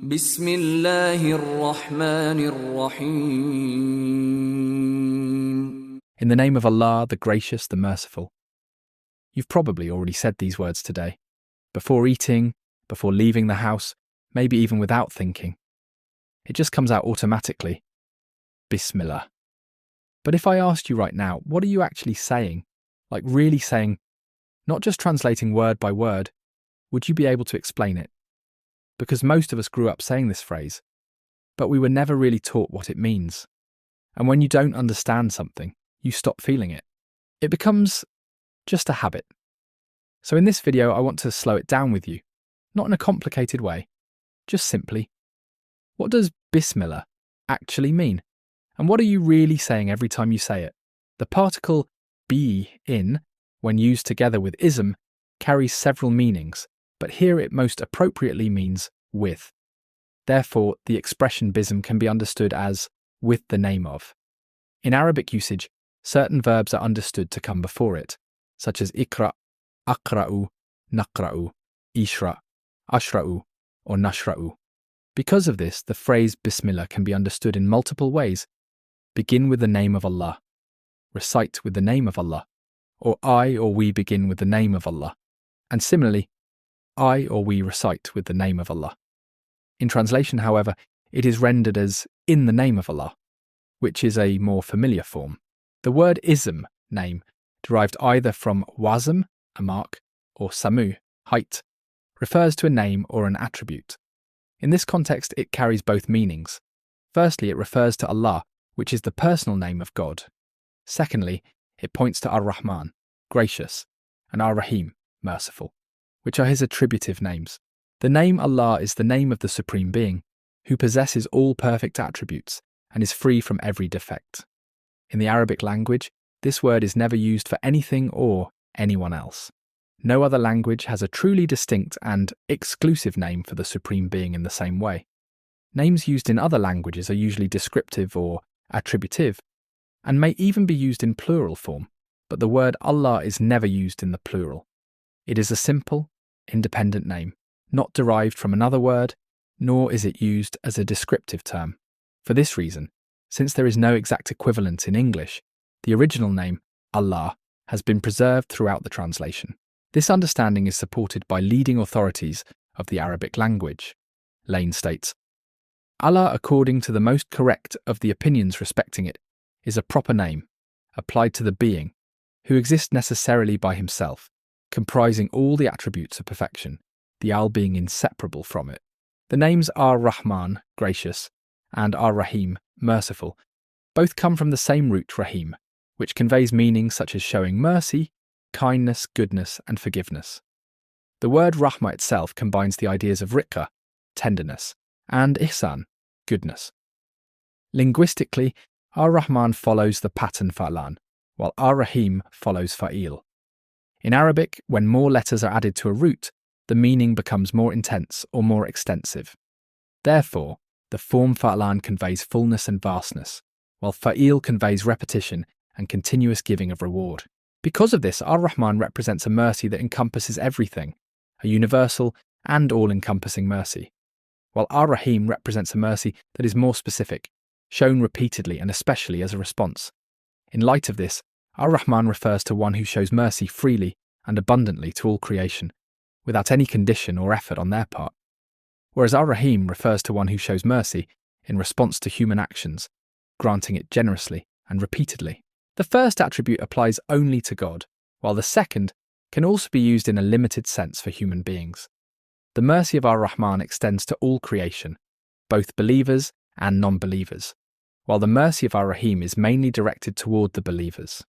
Bismillah ar-Rahman ar-Rahim. In the name of Allah, the Gracious, the Merciful. You've probably already said these words today. Before eating, before leaving the house, maybe even without thinking. It just comes out automatically. Bismillah. But if I asked you right now, what are you actually saying? Like really saying, not just translating word by word, would you be able to explain it? Because most of us grew up saying this phrase, but we were never really taught what it means. And when you don't understand something, you stop feeling it. It becomes just a habit. So in this video, I want to slow it down with you, not in a complicated way, just simply, what does Bismillah actually mean? And what are you really saying every time you say it? The particle be in, when used together with ism, carries several meanings, but here it most appropriately means with. Therefore, the expression bism can be understood as with the name of. In Arabic usage, certain verbs are understood to come before it, such as ikra, aqra'u, naqra'u, ishra, ashra'u, or nashra'u. Because of this, the phrase Bismillah can be understood in multiple ways. Begin with the name of Allah, recite with the name of Allah, or I or we begin with the name of Allah. And similarly, I or we recite with the name of Allah. In translation, however, it is rendered as in the name of Allah, which is a more familiar form. The word ism, name, derived either from wazm, a mark, or samu, height, refers to a name or an attribute. In this context, it carries both meanings. Firstly, it refers to Allah, which is the personal name of God. Secondly, it points to Ar-Rahman, gracious, and Ar-Rahim, merciful, which are his attributive names. The name Allah is the name of the Supreme Being, who possesses all perfect attributes and is free from every defect. In the Arabic language, this word is never used for anything or anyone else. No other language has a truly distinct and exclusive name for the Supreme Being in the same way. Names used in other languages are usually descriptive or attributive, and may even be used in plural form, but the word Allah is never used in the plural. It is a simple, independent name, not derived from another word, nor is it used as a descriptive term. For this reason, since there is no exact equivalent in English, the original name, Allah, has been preserved throughout the translation. This understanding is supported by leading authorities of the Arabic language. Lane states, Allah, according to the most correct of the opinions respecting it, is a proper name, applied to the being, who exists necessarily by himself, comprising all the attributes of perfection, the al being inseparable from it. The names Ar-Rahman, gracious, and Ar-Rahim, merciful, both come from the same root Rahim, which conveys meanings such as showing mercy, kindness, goodness, and forgiveness. The word Rahmah itself combines the ideas of Riqqa, tenderness, and Ihsan, goodness. Linguistically, Ar-Rahman follows the pattern Fa'lan, while Ar-Rahim follows Fa'il. In Arabic, when more letters are added to a root, the meaning becomes more intense or more extensive. Therefore, the form Fa'lan conveys fullness and vastness, while Fa'il conveys repetition and continuous giving of reward. Because of this, Ar-Rahman represents a mercy that encompasses everything, a universal and all-encompassing mercy, while Ar-Rahim represents a mercy that is more specific, shown repeatedly and especially as a response. In light of this, Ar-Rahman refers to one who shows mercy freely and abundantly to all creation, without any condition or effort on their part, whereas Ar-Rahim refers to one who shows mercy in response to human actions, granting it generously and repeatedly. The first attribute applies only to God, while the second can also be used in a limited sense for human beings. The mercy of Ar-Rahman extends to all creation, both believers and non-believers, while the mercy of Ar-Rahim is mainly directed toward the believers.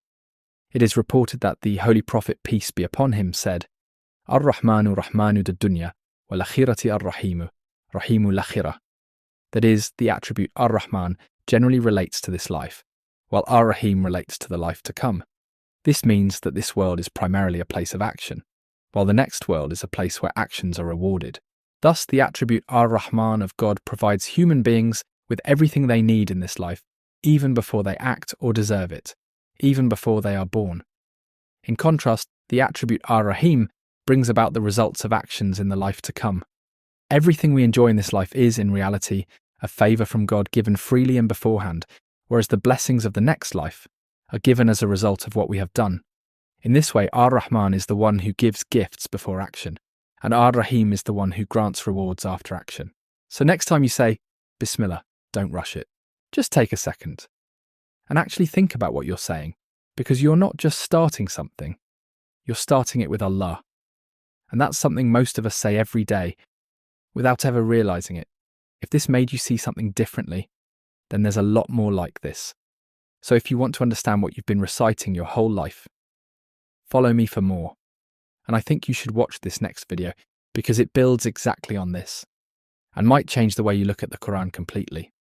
It is reported that the Holy Prophet, peace be upon him, said, Ar-Rahmanu Rahmanu d-dunya, wal-akhirati Ar-Rahimu, Rahimu l-akhirah. That is, the attribute Ar-Rahman generally relates to this life, while Ar-Rahim relates to the life to come. This means that this world is primarily a place of action, while the next world is a place where actions are rewarded. Thus, the attribute Ar-Rahman of God provides human beings with everything they need in this life, even before they act or deserve it, even before they are born. In contrast, the attribute Ar-Rahim brings about the results of actions in the life to come. Everything we enjoy in this life is, in reality, a favour from God given freely and beforehand, whereas the blessings of the next life are given as a result of what we have done. In this way, Ar-Rahman is the one who gives gifts before action, and Ar-Rahim is the one who grants rewards after action. So next time you say, Bismillah, don't rush it. Just take a second and actually think about what you're saying, because you're not just starting something, you're starting it with Allah. And that's something most of us say every day without ever realizing it. If this made you see something differently, then there's a lot more like this. So if you want to understand what you've been reciting your whole life, follow me for more. And I think you should watch this next video because it builds exactly on this and might change the way you look at the Quran completely.